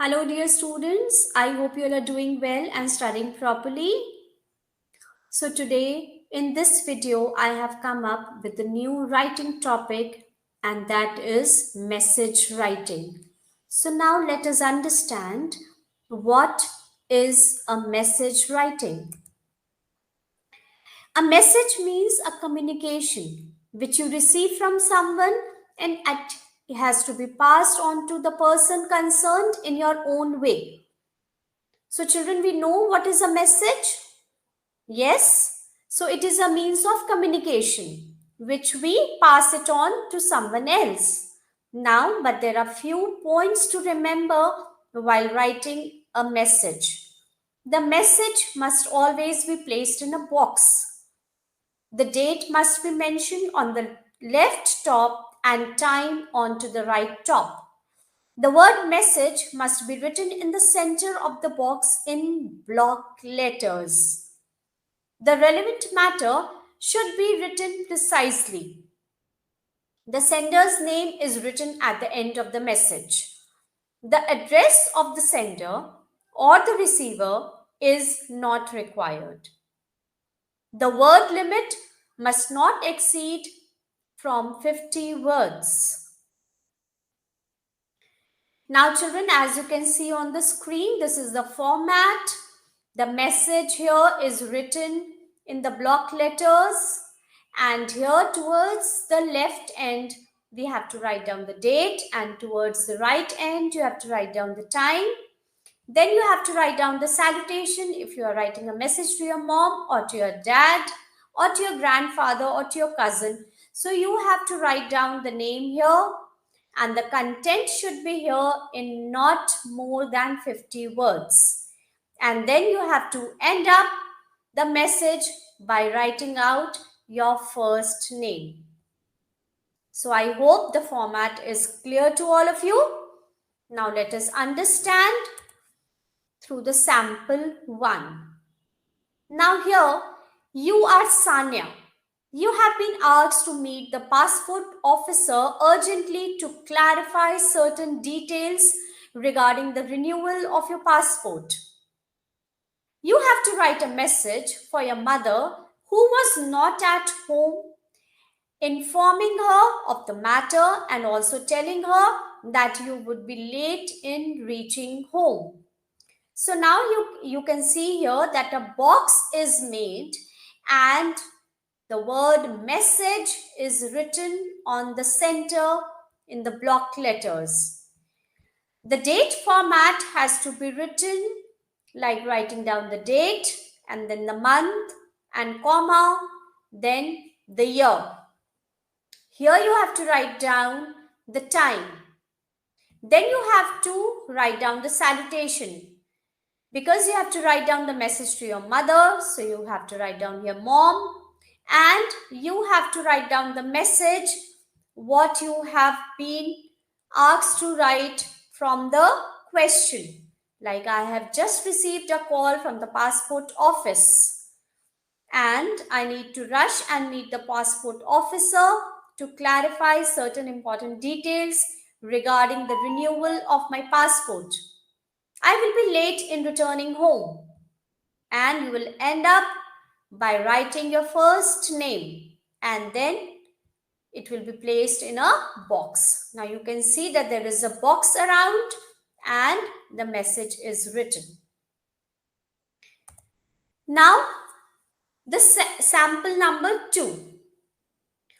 Hello, dear students. I hope you all are doing well and studying properly. So, today in this video, I have come up with a new writing topic, and that is message writing. So, now let us understand what is a message writing. A message means a communication which you receive from someone and it has to be passed on to the person concerned in your own way. So, children, we know what is a message? Yes. So, it is a means of communication which we pass it on to someone else. Now, but there are few points to remember while writing a message. The message must always be placed in a box. The date must be mentioned on the left top and time onto the right top. The word message must be written in the center of the box in block letters. The relevant matter should be written precisely. The sender's name is written at the end of the message. The address of the sender or the receiver is not required. The word limit must not exceed from 50 words. Now, children, as you can see on the screen, this is the format. The message here is written in the block letters, and here towards the left end, we have to write down the date, and towards the right end, you have to write down the time. Then you have to write down the salutation if you are writing a message to your mom or to your dad or to your grandfather or to your cousin. So you have to write down the name here, and the content should be here in not more than 50 words. And then you have to end up the message by writing out your first name. So I hope the format is clear to all of you. Now let us understand through the sample 1. Now here you are Sanya. You have been asked to meet the passport officer urgently to clarify certain details regarding the renewal of your passport. You have to write a message for your mother who was not at home, informing her of the matter and also telling her that you would be late in reaching home. So now you can see here that a box is made and the word message is written on the center in the block letters. The date format has to be written like writing down the date and then the month and comma, then the year. Here you have to write down the time. Then you have to write down the salutation. Because you have to write down the message to your mother, so you have to write down your mom, and you have to write down the message what you have been asked to write from the question. Like, I have just received a call from the passport office and I need to rush and meet the passport officer to clarify certain important details regarding the renewal of my passport. I will be late in returning home. And you will end up by writing your first name and then it will be placed in a box. Now you can see that there is a box around and the message is written. Now the sample number 2.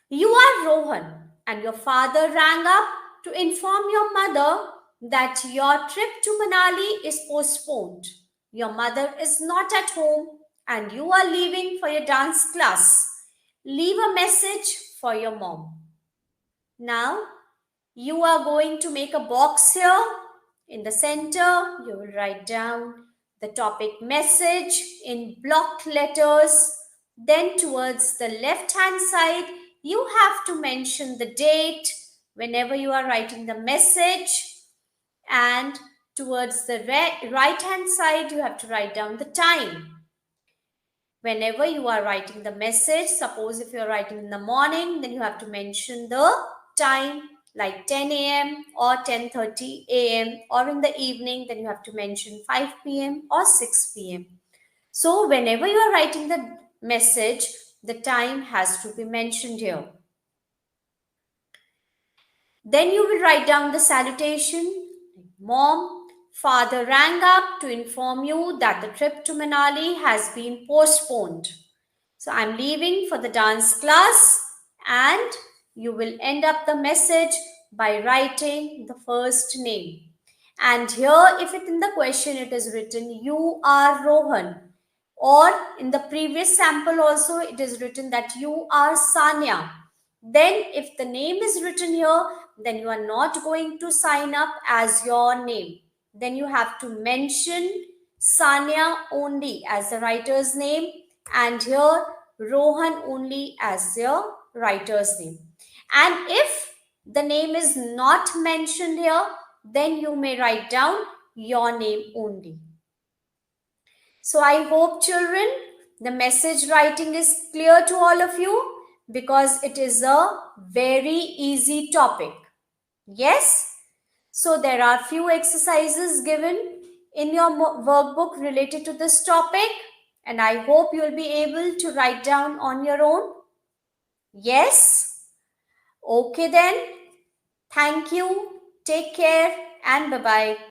You are Rohan and your father rang up to inform your mother that your trip to Manali is postponed. Your mother is not at home and you are leaving for your dance class. Leave a message for your mom. Now, you are going to make a box here. In the center, you will write down the topic message in block letters. Then towards the left hand side, you have to mention the date whenever you are writing the message. And towards the right hand side, you have to write down the time. Whenever you are writing the message, suppose if you are writing in the morning, then you have to mention the time like 10 a.m. or 10:30 a.m. or in the evening, then you have to mention 5 p.m. or 6 p.m. So whenever you are writing the message, the time has to be mentioned here. Then you will write down the salutation. Mom, father rang up to inform you that the trip to Manali has been postponed. So I'm leaving for the dance class, and you will end up the message by writing the first name. And here, if it in the question it is written, you are Rohan, or in the previous sample also it is written that you are Sanya, then if the name is written here, then you are not going to sign up as your name. Then you have to mention Sanya only as the writer's name, and here Rohan only as your writer's name. And if the name is not mentioned here, then you may write down your name only. So I hope, children, the message writing is clear to all of you, because it is a very easy topic. Yes? So there are few exercises given in your workbook related to this topic, and I hope you will be able to write down on your own. Yes? Okay then. Thank you. Take care and bye-bye.